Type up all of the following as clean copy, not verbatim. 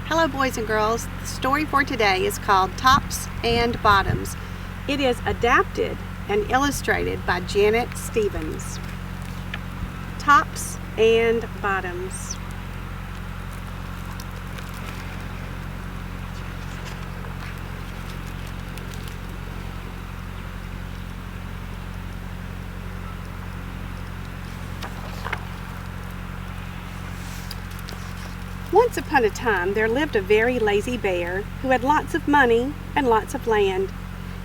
Hello boys and girls, the story for today is called Tops and Bottoms. It is adapted and illustrated by Janet Stevens. Tops and Bottoms. Once upon a time, there lived a very lazy bear who had lots of money and lots of land.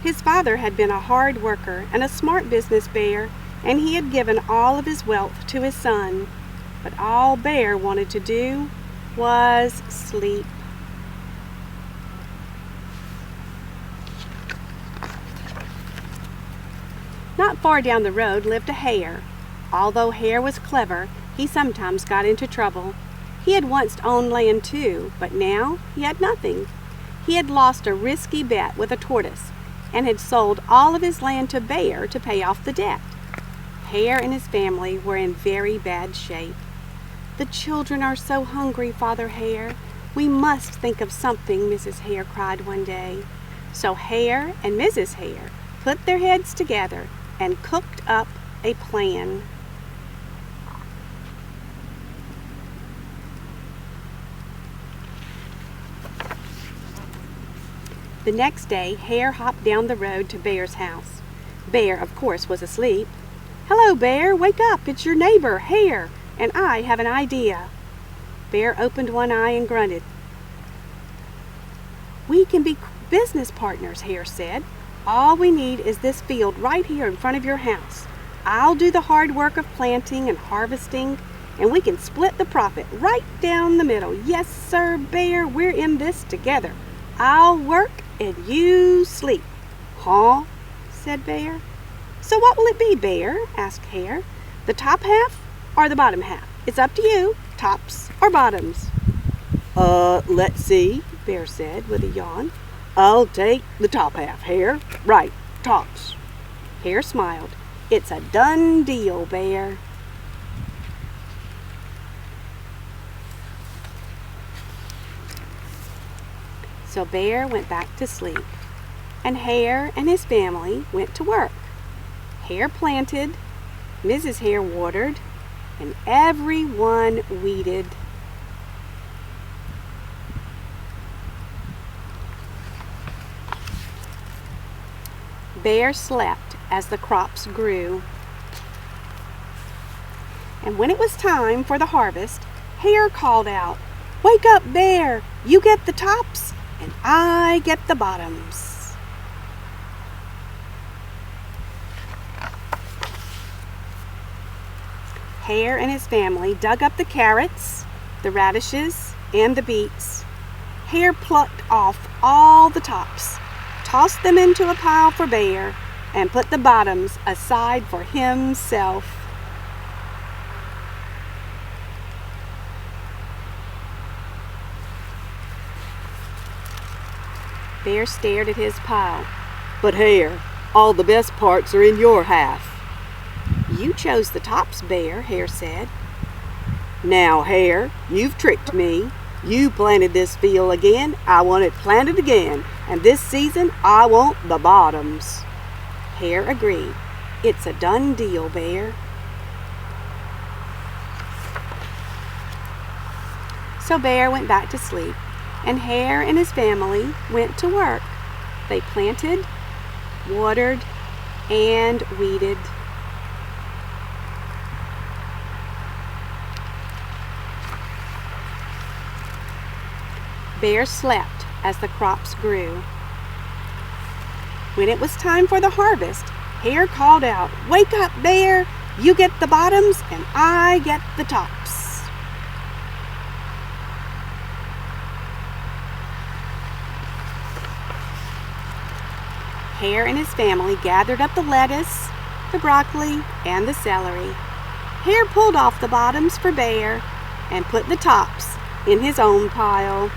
His father had been a hard worker and a smart business bear, and he had given all of his wealth to his son. But all Bear wanted to do was sleep. Not far down the road lived a hare. Although Hare was clever, he sometimes got into trouble. He had once owned land too, but now he had nothing. He had lost a risky bet with a tortoise and had sold all of his land to Bear to pay off the debt. Hare and his family were in very bad shape. "The children are so hungry, Father Hare. We must think of something," Mrs. Hare cried one day. So Hare and Mrs. Hare put their heads together and cooked up a plan. The next day, Hare hopped down the road to Bear's house. Bear, of course, was asleep. "Hello, Bear, wake up. It's your neighbor, Hare, and I have an idea." Bear opened one eye and grunted. "We can be business partners," Hare said. "All we need is this field right here in front of your house. I'll do the hard work of planting and harvesting, and we can split the profit right down the middle. Yes, sir, Bear, we're in this together. I'll work and you sleep." "Huh?" said Bear. "So what will it be, Bear?" asked Hare. "The top half or the bottom half? It's up to you. Tops or bottoms?" Let's see," Bear said with a yawn. "I'll take the top half, Hare. Right, tops." Hare smiled. "It's a done deal, Bear." So Bear went back to sleep, and Hare and his family went to work. Hare planted, Mrs. Hare watered, and everyone weeded. Bear slept as the crops grew. And when it was time for the harvest, Hare called out, "Wake up, Bear! You get the tops, and I get the bottoms." Hare and his family dug up the carrots, the radishes, and the beets. Hare plucked off all the tops, tossed them into a pile for Bear, and put the bottoms aside for himself. Bear stared at his pile. "But Hare, all the best parts are in your half." "You chose the tops, Bear," Hare said. "Now, Hare, you've tricked me. You planted this field again. I want it planted again. And this season, I want the bottoms." Hare agreed. "It's a done deal, Bear." So Bear went back to sleep, and Hare and his family went to work. They planted, watered, and weeded. Bear slept as the crops grew. When it was time for the harvest, Hare called out, "Wake up, Bear! You get the bottoms, and I get the tops." Hare and his family gathered up the lettuce, the broccoli, and the celery. Hare pulled off the bottoms for Bear and put the tops in his own pile.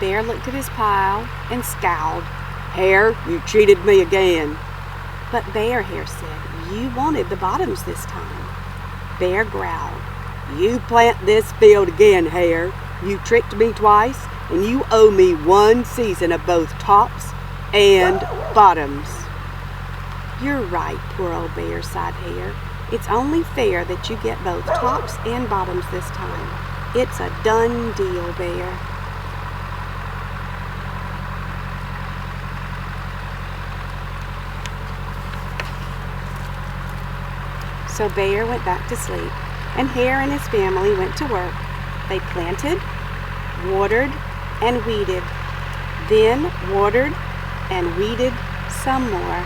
Bear looked at his pile and scowled. "Hare, you cheated me again." But Bear Hare said, "You wanted the bottoms this time." Bear growled, "You plant this field again, Hare. You tricked me twice, and you owe me one season of both tops and bottoms." "You're right, poor old bear," sighed Hare. "It's only fair that you get both tops and bottoms this time. It's a done deal, Bear." So Bear went back to sleep, and Hare and his family went to work. They planted, watered, and weeded, then watered and weeded some more.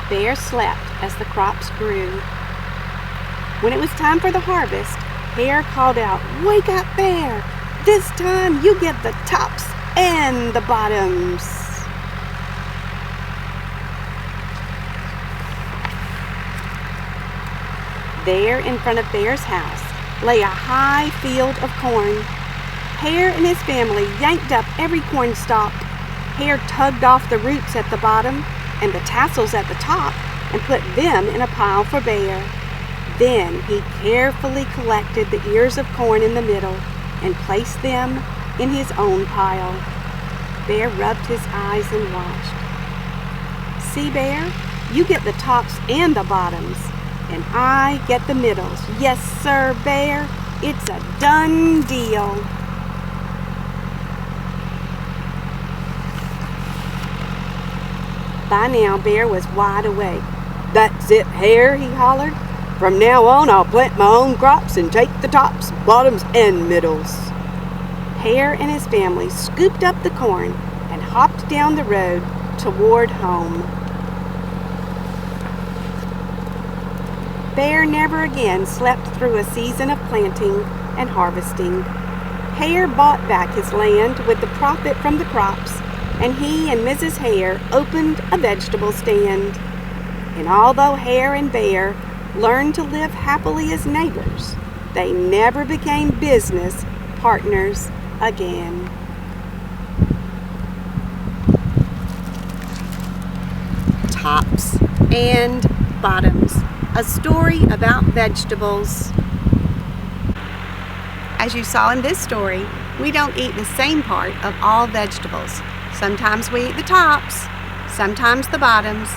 Bear slept as the crops grew. When it was time for the harvest, Hare called out, "Wake up, Bear! This time you get the tops and the bottoms." There in front of Bear's house lay a high field of corn. Hare and his family yanked up every corn stalk. Hare tugged off the roots at the bottom and the tassels at the top and put them in a pile for Bear. Then he carefully collected the ears of corn in the middle and placed them in his own pile. Bear rubbed his eyes and watched. "See, Bear, you get the tops and the bottoms, and I get the middles. Yes, sir, Bear, it's a done deal." By now, Bear was wide awake. "That's it, Hare," he hollered. "From now on, I'll plant my own crops and take the tops, bottoms, and middles." Hare and his family scooped up the corn and hopped down the road toward home. Bear never again slept through a season of planting and harvesting. Hare bought back his land with the profit from the crops, and he and Mrs. Hare opened a vegetable stand. And although Hare and Bear learned to live happily as neighbors, they never became business partners again. Tops and Bottoms, a story about vegetables. As you saw in this story, we don't eat the same part of all vegetables. Sometimes we eat the tops, sometimes the bottoms,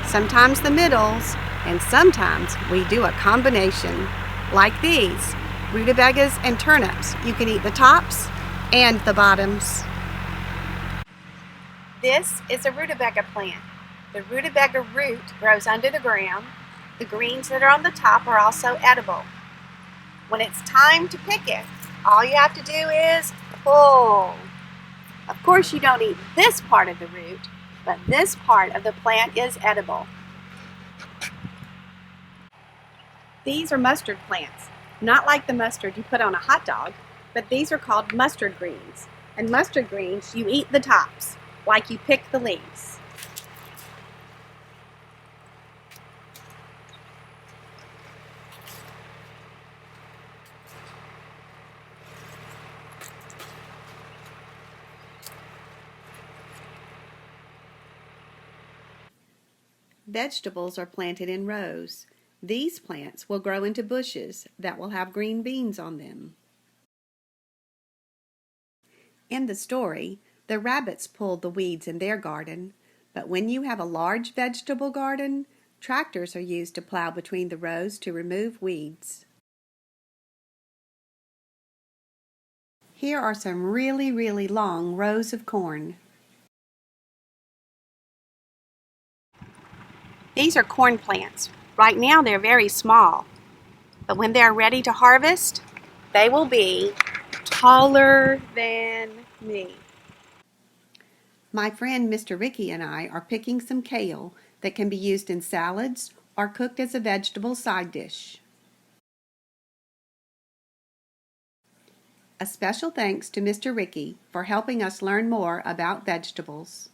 sometimes the middles, and sometimes we do a combination. Like these, rutabagas and turnips. You can eat the tops and the bottoms. This is a rutabaga plant. The rutabaga root grows under the ground. The greens that are on the top are also edible. When it's time to pick it, all you have to do is pull. Of course, you don't eat this part of the root, but this part of the plant is edible. These are mustard plants, not like the mustard you put on a hot dog, but these are called mustard greens. And mustard greens, you eat the tops, like you pick the leaves. Vegetables are planted in rows. These plants will grow into bushes that will have green beans on them. In the story, the rabbits pulled the weeds in their garden, but when you have a large vegetable garden, tractors are used to plow between the rows to remove weeds. Here are some really long rows of corn. These are corn plants. Right now they're very small, but when they're ready to harvest, they will be taller than me. My friend Mr. Ricky and I are picking some kale that can be used in salads or cooked as a vegetable side dish. A special thanks to Mr. Ricky for helping us learn more about vegetables.